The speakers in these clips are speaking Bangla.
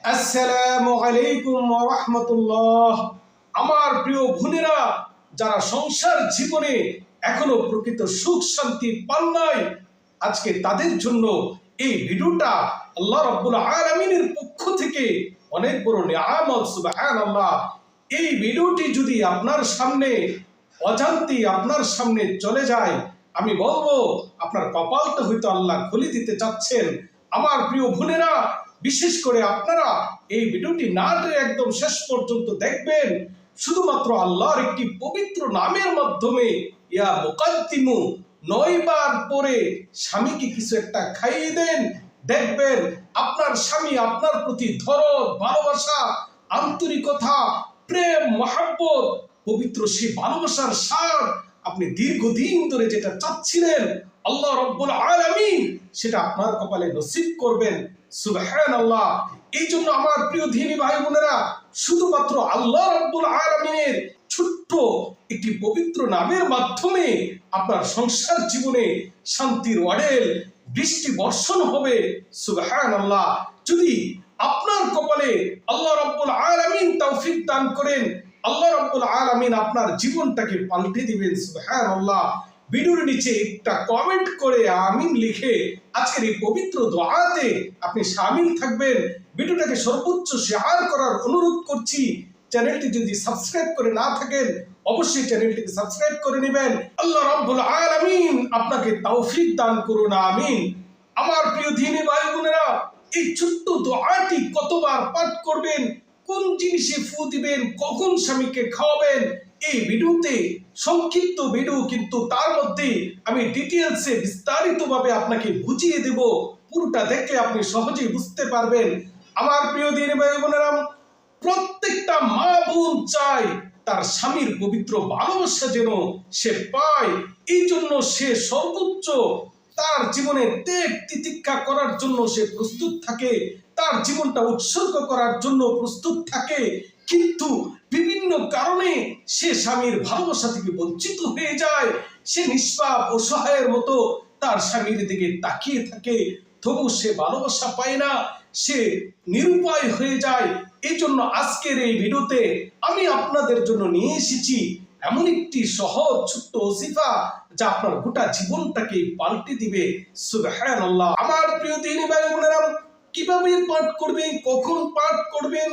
আসসালামু আলাইকুম ওয়া রাহমাতুল্লাহ। আমার প্রিয় বোনেরা, যারা সংসার জীবনে এখনো প্রকৃত সুখ শান্তি পান নাই, আজকে তাদের জন্য এই ভিডিওটা আল্লাহ রাব্বুল আলামিনের পক্ষ থেকে অনেক বড় নিয়ামত। সুবহানাল্লাহ। এই ভিডিওটি যদি আপনার সামনে অজান্তে আপনার সামনে চলে যায়, আমি বলবো আপনার কপালটা হয়তো আল্লাহ খুলে দিতে চাচ্ছেন। আমার প্রিয় বোনেরা, বিশেষ করে আপনারা এই ভিডিওটি না টেনে একদম শেষ পর্যন্ত দেখবেন। শুধুমাত্র আল্লাহর একটি পবিত্র নামের মাধ্যমে ইয়া মুকাদ্দিমু 9 বার পরে স্বামীকে কিছু একটা খাইয়ে দেন, দেখবেন আপনার স্বামী আপনার প্রতি দরদ, ভালোবাসা, আন্তরিকতা, প্রেম, মহব্বত, পবিত্র সেই ভালোবাসার সার আপনি দীর্ঘদিন ধরে যেটা চাচ্ছিলেন, আল্লাহ রাব্বুল আলামিন সেটা আপনার কপালে নসিব করবেন। সুবহানাল্লাহ। এই জন্য আমার প্রিয় দিনী ভাই বোনেরা, শুধুমাত্র আল্লাহ রাব্বুল আলামিনের ছোট্ট একটি পবিত্র নামের মাধ্যমে আপনার সংসার জীবনে শান্তির অঢেল বৃষ্টি বর্ষণ হবে। সুবহানাল্লাহ। যদি আপনার কপালে আল্লাহ রাব্বুল আলামিন তৌফিক দান করেন, আল্লাহ রাব্বুল আলামিন আপনার জীবনটাকে পাল্টে দিবেন। সুবহানাল্লাহ। ভিডিওর নিচে একটা কমেন্ট করে আমিন লিখে আজকের এই পবিত্র দোয়াতে আপনি শামিল থাকবেন। ভিডিওটাকে সর্বোচ্চ শেয়ার করার অনুরোধ করছি। চ্যানেলটি যদি সাবস্ক্রাইব করে না থাকেন, অবশ্যই চ্যানেলটিকে সাবস্ক্রাইব করে নেবেন। আল্লাহ রাব্বুল আলামিন আপনাকে তৌফিক দান করুন, আমিন। আমার প্রিয় দ্বীনি ভাই বোনেরা, এই ছোট্ট দোয়াটি কতবার পাঠ করবেন, কোন জিনিসে ফু দিবেন, কখন স্বামীকে খাওয়াবেন, এই ভিডিওতে সংক্ষিপ্ত ভিডিও, কিন্তু তার মধ্যে আমি ডিটেইলসে বিস্তারিতভাবে আপনাকে বুঝিয়ে দেব। পুরোটা দেখলে আপনি সহজেই বুঝতে পারবেন। আমার প্রিয় দিনী ভাই বোনেরা, প্রত্যেকটা মা বোন চায় তার স্বামীর পবিত্র ভালোবাসা যেন সে পায়। এই জন্য সে সর্বোচ্চ তার জীবনে ত্যাগ তিতিক্ষা করার জন্য সে প্রস্তুত থাকে, তার জীবনটা উৎসর্গ করার জন্য প্রস্তুত থাকে। কিন্তু বিভিন্ন কারণে সে স্বামীর ভালোবাসা থেকে বঞ্চিত হয়ে যায়। সে নিষ্পাপ অসহায়ের মতো তার স্বামীর দিকে তাকিয়ে থাকে, তবু সে ভালোবাসা পায় না, সে নিরুপায় হয়ে যায়। এই জন্য আজকের এই ভিডিওতে আমি আপনাদের জন্য নিয়ে এসেছি এমন একটি সহজ ছোট্ট ওসিফা যা আপনার গোটা জীবনটাকে পাল্টে দিবে। সুবহানাল্লাহ। আমার প্রিয় দ্বীনি ভাই বোনেরা, কিভাবে পাঠ করবেন, কখন পাঠ করবেন,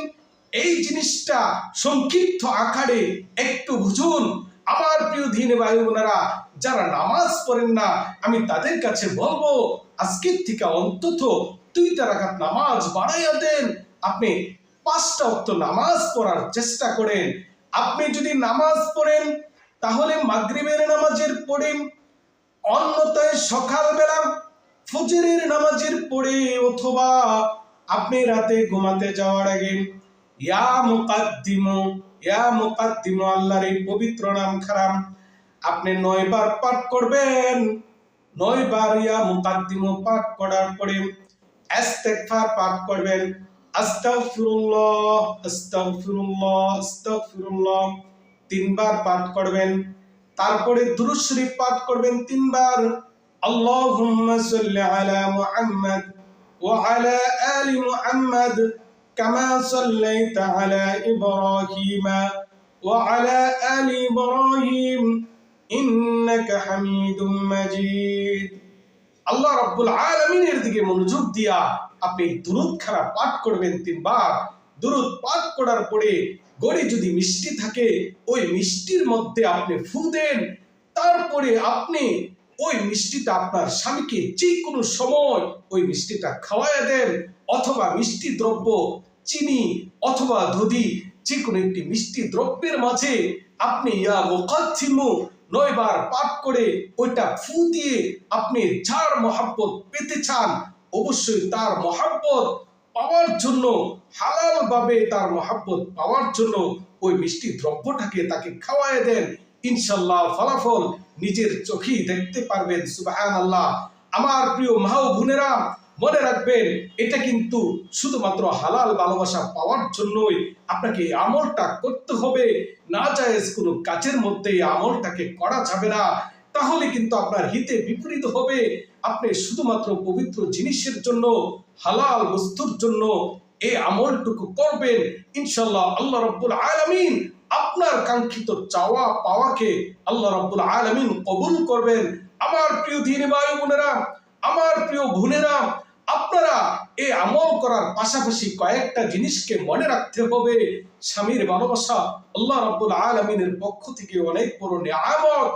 এই জিনিসটা সংক্ষিপ্ত আকারে একটু বুঝুন। আমার প্রিয় দ্বীনি ভাই বোনেরা, যারা নামাজ পড়েন না, আমি তাদের কাছে বলবো আজকের থেকে অন্তত 2 রাকাত নামাজ বাড়াইয়া দেন। আপনি 5টা ওয়াক্ত নামাজ পড়ার চেষ্টা করেন। আপনি যদি নামাজ পড়েন তাহলে মাগরিবের নামাজের পড়েন, অন্যথায় সকালবেলা ফজরের নামাজের পড়ে, অথবা আপনি রাতে ঘুমাতে যাওয়ার আগে ইয়া মুকাদ্দিমু আল্লাহর এই পবিত্র নাম খারাম আপনি 9 বার পাঠ করবেন। 9 বার ইয়া মুকাদ্দিমু পাঠ করার পরে ইস্তিগফার পাঠ করবেন। আস্তাগফিরুল্লাহ আস্তাগফিরুল্লাহ আস্তাগফিরুল্লাহ 3 বার পাঠ করবেন। তারপরে দুরূদ শরীফ পাঠ করবেন 3 বার। আল্লাহুম্মা সাল্লি আলা মুহাম্মাদ ওয়া আলা আলি মুহাম্মাদ কামা সাল্লাইতা আলা ইব্রাহিম ওয়া আলা আলি ইব্রাহিম ইন্নাকা হামিদুম মাজিদ। আল্লাহ রাব্বুল আলামিনের দিকে মনোযোগ দিয়া আপনি দুরূদ খানা পাঠ করবেন 3 বার। দুরূদ পাঠ করার পরে গড়ে যদি মিষ্টি থাকে, ওই মিষ্টির মধ্যে আপনি ফু দেন। তারপরে আপনি ওই মিষ্টিটা আপনার স্বামীকে যে কোনো সময় ওই মিষ্টিটা খাওয়ায়া দেন, অথবা মিষ্টি দ্রব্য চিনি অথবা দধি যে কোনো একটি মিষ্টি দ্রব্যের মাঝে আপনি ইয়া মুকাদ্দিমু 9 বার পাঠ করে ওইটা ফু দিয়ে আপনি যার মহব্বত পেতে চান, অবশ্যই তার মহব্বত পাওয়ার জন্য, হালাল ভাবে তার মহব্বত পাওয়ার জন্য ওই মিষ্টি দ্রব্যটাকে তাকে খাওয়ায় দেন। ইনশাআল্লাহ ফলাফল নিজের চোখেই দেখতে পারবেন। সুবহানাল্লাহ। আমার প্রিয় মা ও বোনেরা, মনে রাখবেন এটা কিন্তু শুধুমাত্র হালাল ভালোবাসা পাওয়ার জন্যই আপনাকে এই আমলটা করতে হবে। নাজায়েজ কোনো কাজের মধ্যে এই আমলটাকে করা যাবে না, তাহলে কিন্তু আপনার হিতে বিপরীত হবে। আপনি শুধুমাত্র পবিত্র জিনিসের জন্য, হালাল বস্তুর জন্য এই আমলটুকু করবেন, ইনশাআল্লাহ আল্লাহ রাব্বুল আলামিন আপনার কাঙ্ক্ষিত চাওয়া পাওয়াকে আল্লাহ রাব্বুল আলামিন কবুল করবেন। আমার প্রিয় দিনী ভাই বোনেরা, আমার প্রিয় বোনেরা, আপনারা এই আমল করার পাশাপাশি কয়েকটা জিনিসকে মনে রাখতে হবে। স্বামীর ভালোবাসা আল্লাহ রাব্বুল আলামিনের পক্ষ থেকে অনেক বড় নিয়ামত।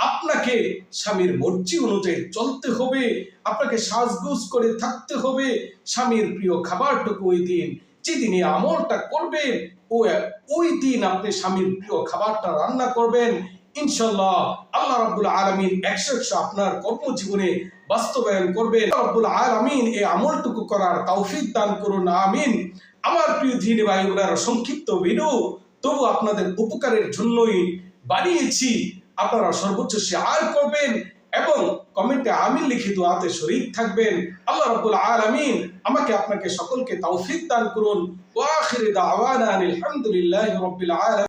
আপনাকে স্বামীর মর্জি অনুযায়ী চলতে হবে, আপনাকে সাজগুজ করে থাকতে হবে। স্বামীর প্রিয় খাবারটুকু ওই দিন যেদিন এই আমলটা করবেন ওই দিন আপনি স্বামীর প্রিয় খাবারটা রান্না করবেন। ইনশাআল্লাহ আল্লাহ রাব্বুল আলামিন 100 আপনার কর্মজীবনে বাস্তবায়ন করবেন। রাব্বুল আলামিন এই আমলটুকু করার তৌফিক দান করুন, আমিন। আমার প্রিয় দিনী ভাই বোনেরা, সংক্ষিপ্ত ভিডিও তবু আপনাদের উপকারের জন্যই বানিয়েছি। আপনারা সর্বোচ্চ শেয়ার করবেন এবং কমেন্টে আমিন লিখে দোয়াতে শরীক থাকবেন। আল্লাহ রাব্বুল আলামিন আমাকে আপনাকে সকলকে তৌফিক দান করুন। ওয়া আখিরু দাওয়ানা আলহামদুলিল্লাহি রাব্বিল আলামিন।